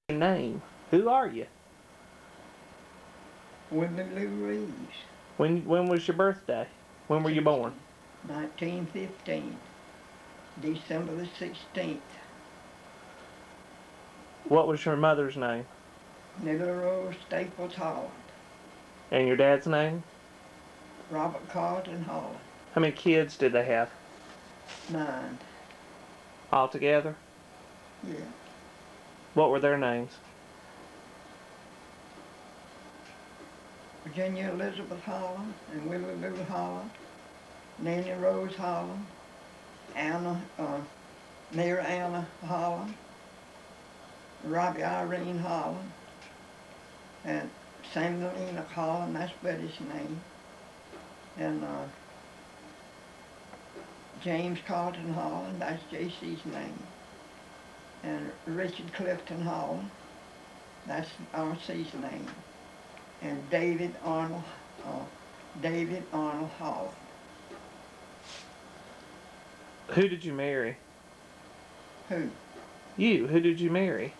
Your name. Who are you? Willie Lou Reeves. When was your birthday? When were you born? 1915, December the 16th. What was your mother's name? Nilla Rose Staples Holland. And your dad's name? Robert Carlton Holland. How many kids did they have? 9. All together? Yeah. What were their names? Virginia Elizabeth Holland and Willie Lou Holland. Nanny Rose Holland. Mary Anna Holland. Robbie Irene Holland. And Samuel Enoch Holland, that's Betty's name. And James Carlton Holland, that's JC's name. And Richard Clifton Holland, that's RC's name. And David Arnold Holland. Who did you marry? Who? You. Who did you marry?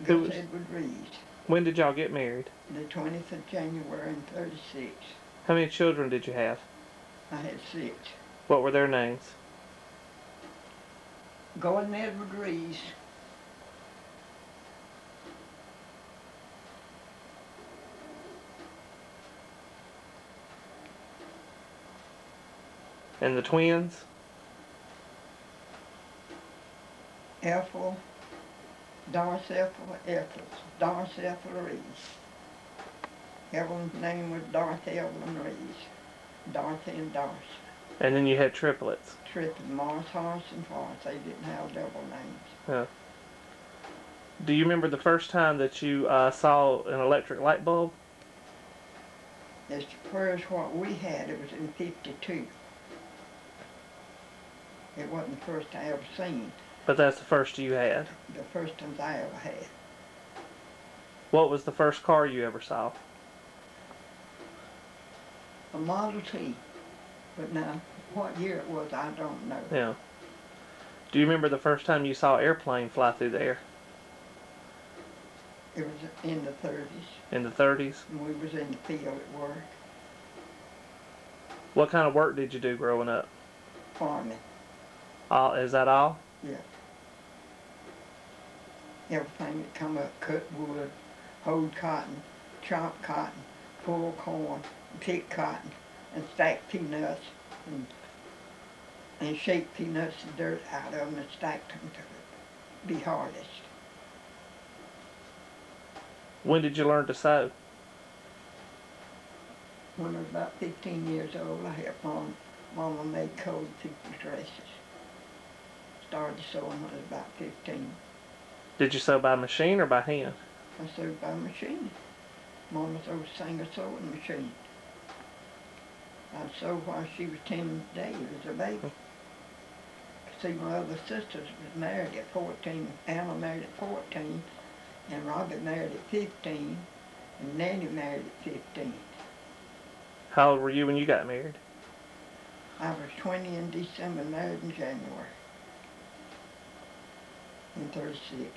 Gus Edward Reeves. When did y'all get married? The 20th of January in 36. How many children did you have? I had 6. What were their names? Gordon Edward Reeves. And the twins? Ethel, Doris Ethel Reeves. Evelyn's name was Dorothy Evelyn Reeves. Dorothy and Doris. And then you had triplets? Triplets, Morris, Horace, and Forrest. They didn't have double names. Yeah. Do you remember the first time that you saw an electric light bulb? As far as what we had, it was in 52. It wasn't the first I ever seen. But that's the first you had? The first ones I ever had. What was the first car you ever saw? A Model T. But now, what year it was, I don't know. Yeah. Do you remember the first time you saw an airplane fly through the air? It was in the 30s. In the 30s? And we was in the field at work. What kind of work did you do growing up? Farming. Is that all? Yeah. Everything that come up, cut wood, hoed cotton, chop cotton, pull corn, pick cotton, and stack peanuts, and shake peanuts and dirt out of them and stack them to be hardest. When did you learn to sew? When I was about 15 years old, I helped Mama make cold people's dresses. Started sewing when I was about 15. Did you sew by machine or by hand? I sewed by machine. Mama's old Singer sewing machine. I sewed while she was 10 days as a baby. See, my other sisters was married at 14. Anna married at 14, and Robert married at 15, and Nanny married at 15. How old were you when you got married? I was 20 in December, married in January. In 36.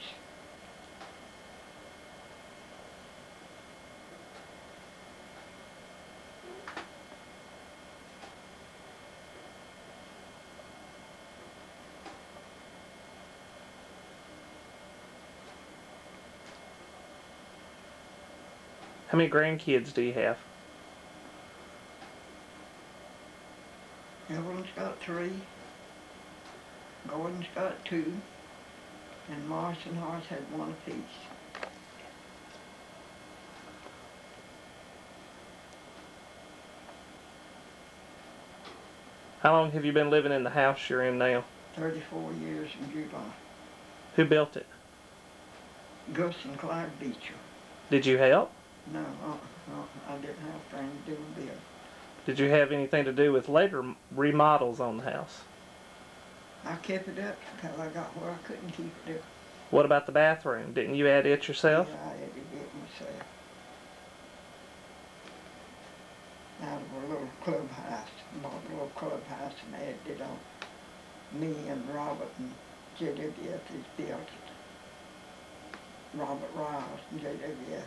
How many grandkids do you have? Evelyn's got 3. Gordon's got 2. And Morris and Horace had 1 apiece. How long have you been living in the house you're in now? 34 years in July. Who built it? Gus and Clyde Beecher. Did you help? No, I didn't have anything to do with it. Did you have anything to do with later remodels on the house? I kept it up until I got where I couldn't keep it up. What about the bathroom? Didn't you add it yourself? Yeah, I had to get it myself. Out of a little clubhouse. Bought a little clubhouse and added it on. Me and Robert and J.W. built it. Robert Riles and J.W. Etheridge.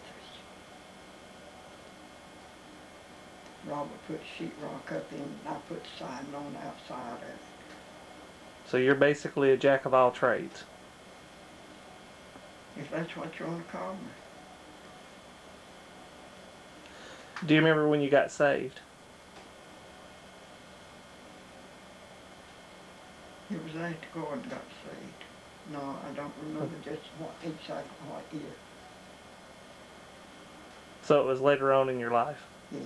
Robert put sheetrock up in, and I put siding on the outside of it. So you're basically a jack of all trades. If that's what you want to call me. Do you remember when you got saved? It was after Gordon got saved. No, I don't remember just exactly what year. So it was later on in your life. Yeah.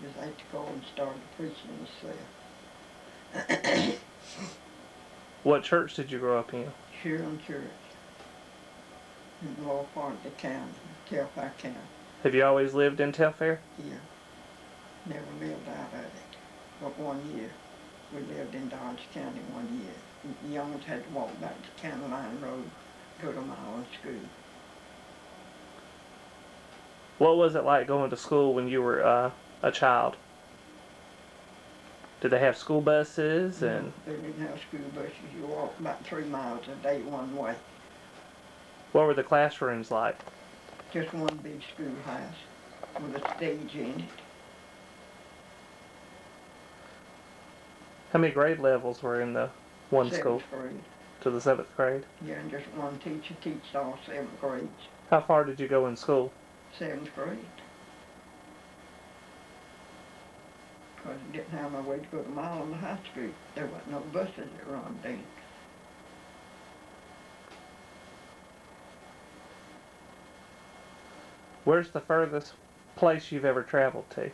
It was after Gordon started preaching himself. What church did you grow up in? Sheeran Church in the lower part of the county, Telfair County. Have you always lived in Telfair? Yeah. Never lived out of it. But 1 year. We lived in Dodge County 1 year. The youngins had to walk back to County Line Road, go to Milan School. What was it like going to school when you were a child? Did they have school buses and? No, they didn't have school buses. You walked about 3 miles a day one way. What were the classrooms like? Just one big schoolhouse with a stage in it. How many grade levels were in the one school? 7th grade. To the 7th grade? Yeah, and just one teacher teached all 7 grades. How far did you go in school? 7th grade. Because I didn't have no way to go to Milan High School. There wasn't no buses that run then. Where's the furthest place you've ever traveled to?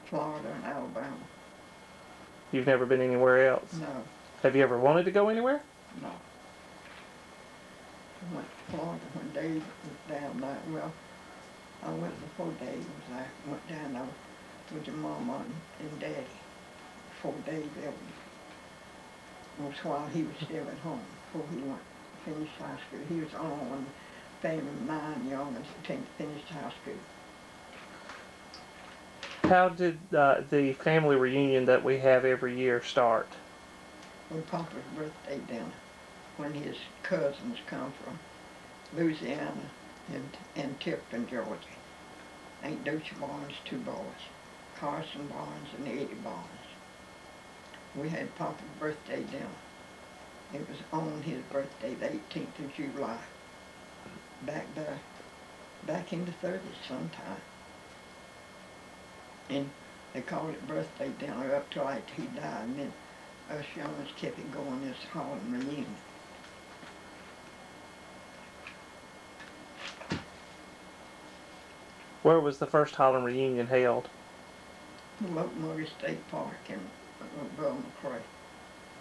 Florida and Alabama. You've never been anywhere else? No, Have you ever wanted to go anywhere? no. I went to Florida when Dave was down there. Well, I went before Dave was there. Went down there with your mama and daddy before Dave ever. It was while he was still at home, before he went finished high school. He was the only one family of 9 youngins that finished high school. How did the family reunion that we have every year start? With Papa's birthday dinner, when his cousins come from Louisiana and Tipton, Georgia. Aunt Dosha Barnes, 2 boys, Carson Barnes and Eddie Barnes. We had Papa's birthday dinner. It was on his birthday, the 18th of July, back there, back in the 30s sometime. And they called it birthday dinner up till after he died, and then us youngins kept it going this Harlem reunion. Where was the first Holland reunion held? The Locomotive State Park in Belle McCray.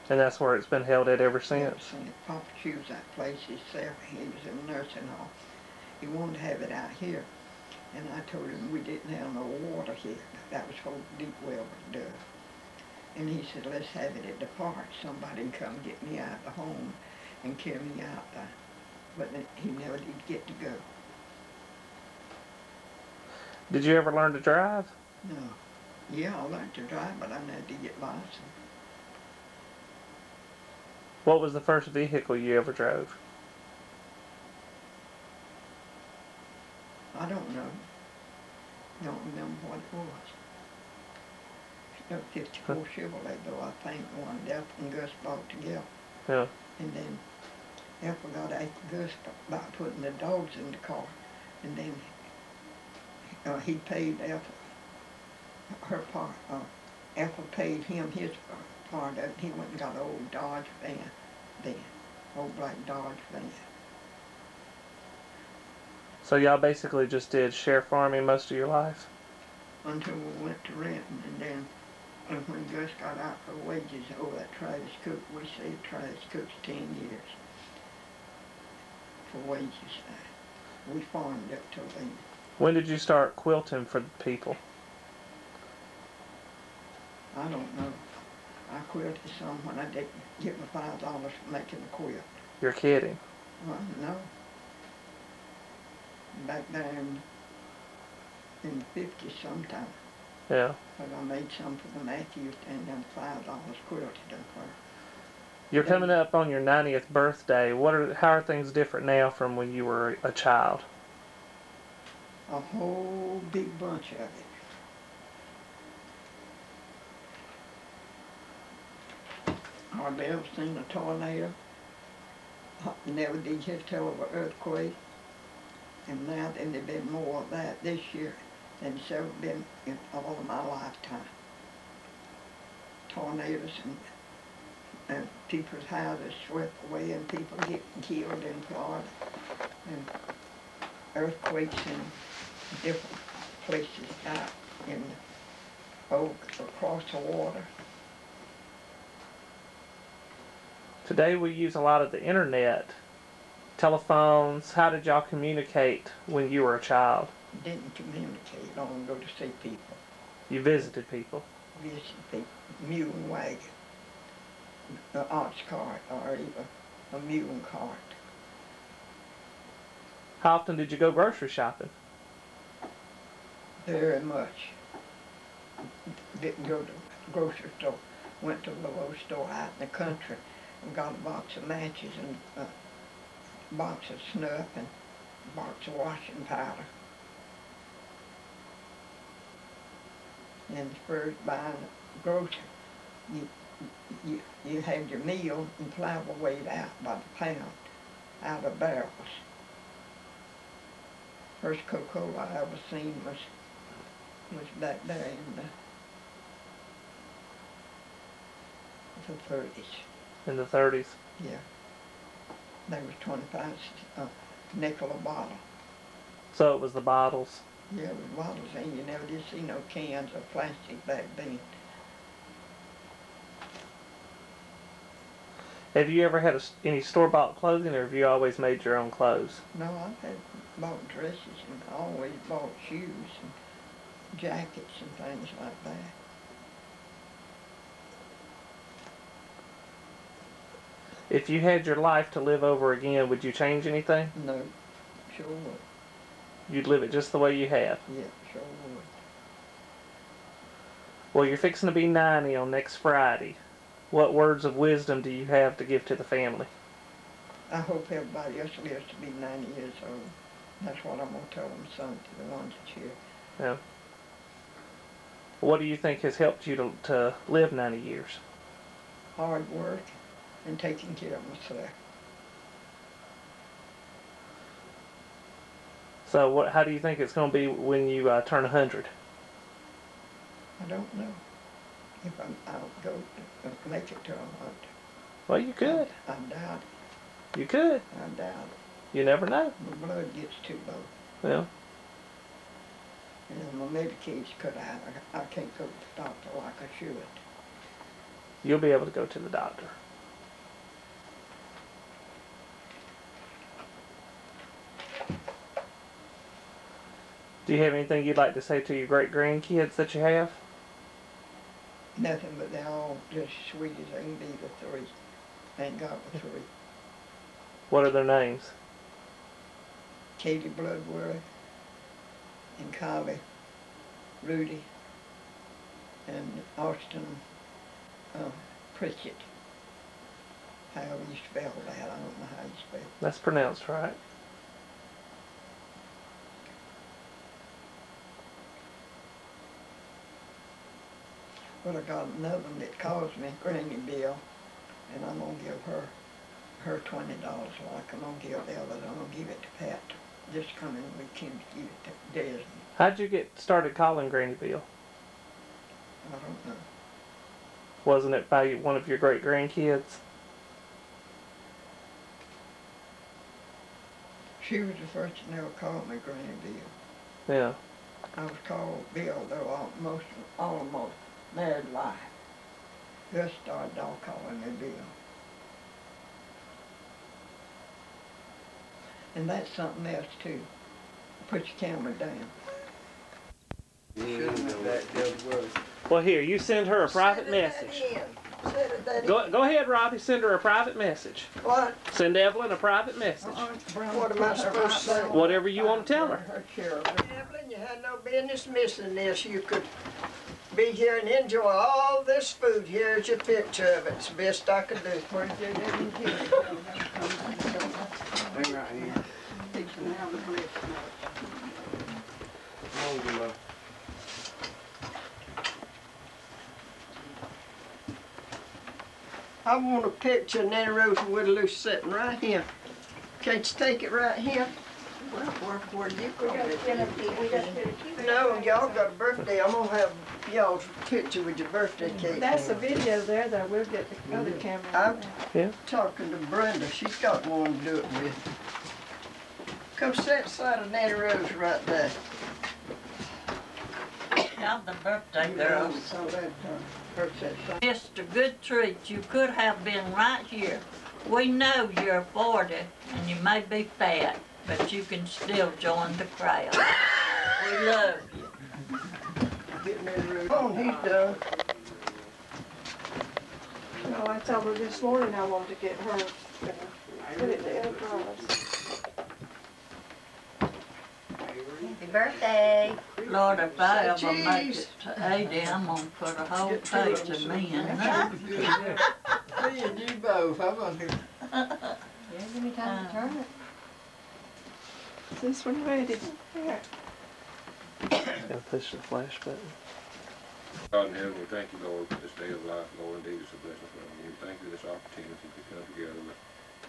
And that's where it's been held at ever since? Papa chose that place himself. He was in a nursing home. He wanted to have it out here. And I told him we didn't have no water here. That was where the deep well was dug. And he said, let's have it at the park. Somebody can come get me out of the home and carry me out there. But he never did get to go. Did you ever learn to drive? No. Yeah, I learned to drive, but I had to get licensed. What was the first vehicle you ever drove? I don't know. Don't remember what it was. A 54 Chevrolet, though, I think, one Ethel and Gus bought together. Yeah. And then Ethel got after Gus about putting the dogs in the car. And then he paid Ethel her part. Ethel paid him his part of it. He went and got an old Dodge van then. Old black Dodge van. So y'all basically just did share farming most of your life? Until we went to Renton, and then when Gus got out for wages, that Travis Cook, we saved Travis Cook's 10 years for wages. We farmed up till then. When did you start quilting for the people? I don't know. I quilted some when I didn't get my $5 for making a quilt. You're kidding. Well, no. Back there in the 50s sometime. Yeah. But I made some for the Matthews and them $5 quilted them for. You're coming up on your 90th birthday. How are things different now from when you were a child? A whole big bunch of it. Hardly ever seen a tornado. Never did hear tell of an earthquake. And now then there's been more of that this year than there's ever been in all of my lifetime. Tornadoes and people's houses swept away and people getting killed in Florida. And earthquakes in different places out in across the water. Today we use a lot of the internet, telephones. How did y'all communicate when you were a child? Didn't communicate, only go to see people, You visited people. visit people, mule and wagon, an ox cart or even a mule and cart. How often did you go grocery shopping? Very much. Didn't go to the grocery store, went to the little store out in the country and got a box of matches and a box of snuff and a box of washing powder. And first buying grocery, you had your meal and flour weighed out by the pound out of barrels. First Coca-Cola I ever seen was back there in the 30s. In the 30s? Yeah. They was 25 nickel a bottle. So it was the bottles. Yeah, with bottles in. You never did see no cans of plastic back then. Have you ever had any store-bought clothing, or have you always made your own clothes? No, I've had bought dresses and always bought shoes and jackets and things like that. If you had your life to live over again, would you change anything? No, sure would. You'd live it just the way you have? Yeah, sure would. Well, you're fixing to be 90 on next Friday. What words of wisdom do you have to give to the family? I hope everybody else lives to be 90 years old. That's what I'm going to tell them, son, to the ones that's here. Yeah. What do you think has helped you to live 90 years? Hard work and taking care of myself. So how do you think it's going to be when you turn 100? I don't know if I'll go to make it to 100. Well, you could. I doubt it. You could. I doubt it. You never know. My blood gets too low. Yeah. And my Medicaid's cut out. I can't go to the doctor like I should. You'll be able to go to the doctor. Do you have anything you'd like to say to your great-grandkids that you have? Nothing, but they're all just sweet as they can be, the three. Thank God for three. What are their names? Katie Bloodworth and Kylie Rudy and Austin Pritchett. However you spell that, I don't know how you spell it. That's pronounced right. But I got another one that calls me Granny Bill, and I'm going to give her $20 like I'm going to give the others. I'm going to give it to Pat this coming weekend to give it to Desmond. How'd you get started calling Granny Bill? I don't know. Wasn't it by one of your great-grandkids? She was the first to never call me Granny Bill. Yeah. I was called Bill, though, all of my married life. Just started all calling me Bill. And that's something else, too. Put your camera down. Well, here, you send her a private message. Go ahead, Robbie. Send her a private message. What? Send Evelyn a private message. What am I supposed to say? Whatever you want to tell her. Evelyn, you had no business missing this. You could be here and enjoy all this food. Here's your picture of it. It's the best I could do. Where's your living kid? Hang right here. Teaching how to bless. I want a picture of Nanny Rose and Widow Lucy sitting right here. Can't you take it right here? Where you going? No, y'all got a birthday. I'm gonna have y'all's picture with your birthday cake. That's a video there, though. We'll get the other camera. I'm talking to Brenda. She's got one to do it with. Come sit beside of Nanny Rose right there. Have the birthday girls. So that, birthday song. Just a good treat. You could have been right here. We know you're 40 and you may be fat, but you can still join the crowd. We love you. Get Nanny Rose. Come on, he's done. No, I told her this morning I wanted to get her, put it in Enterprise. Happy birthday. Lord, if I ever Say make cheese. it to 80, I'm gonna put a whole Get two page of them, of so me in we there. Me and you both. How about here? Yeah, give me time to turn it. Is this one ready? Here. Gotta push the flash button. God in heaven, we thank you, Lord, for this day of life, Lord. Indeed, it's a blessing from you. Thank you for this opportunity to come together with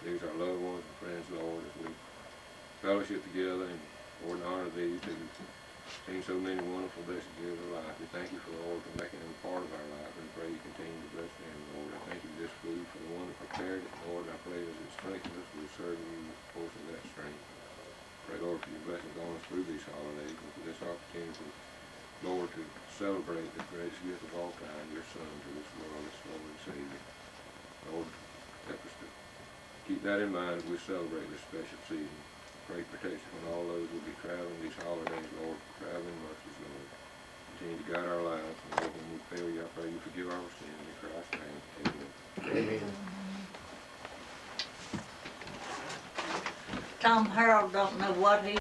these our loved ones and friends, Lord, as we fellowship together and Lord, in honor of these who've seen so many wonderful blessed years of life. We thank you for Lord for making them part of our life, and pray you continue to bless them, Lord. I thank you for this food, for the one that prepared it, Lord. I pray as it strengthens us, we serve you with a portion of that strength. Pray, Lord, for your blessings on us through these holidays and for this opportunity, Lord, to celebrate the greatest gift of all time, your Son, to this world, this Lord and Savior. Lord, help us to keep that in mind as we celebrate this special season. Pray protection on all those who will be traveling these holidays, Lord, traveling mercies, Lord. Continue to guide our lives, and Lord, when we fail you, I pray you forgive our sins. In Christ's name, amen. Amen. Tom Harold don't know what he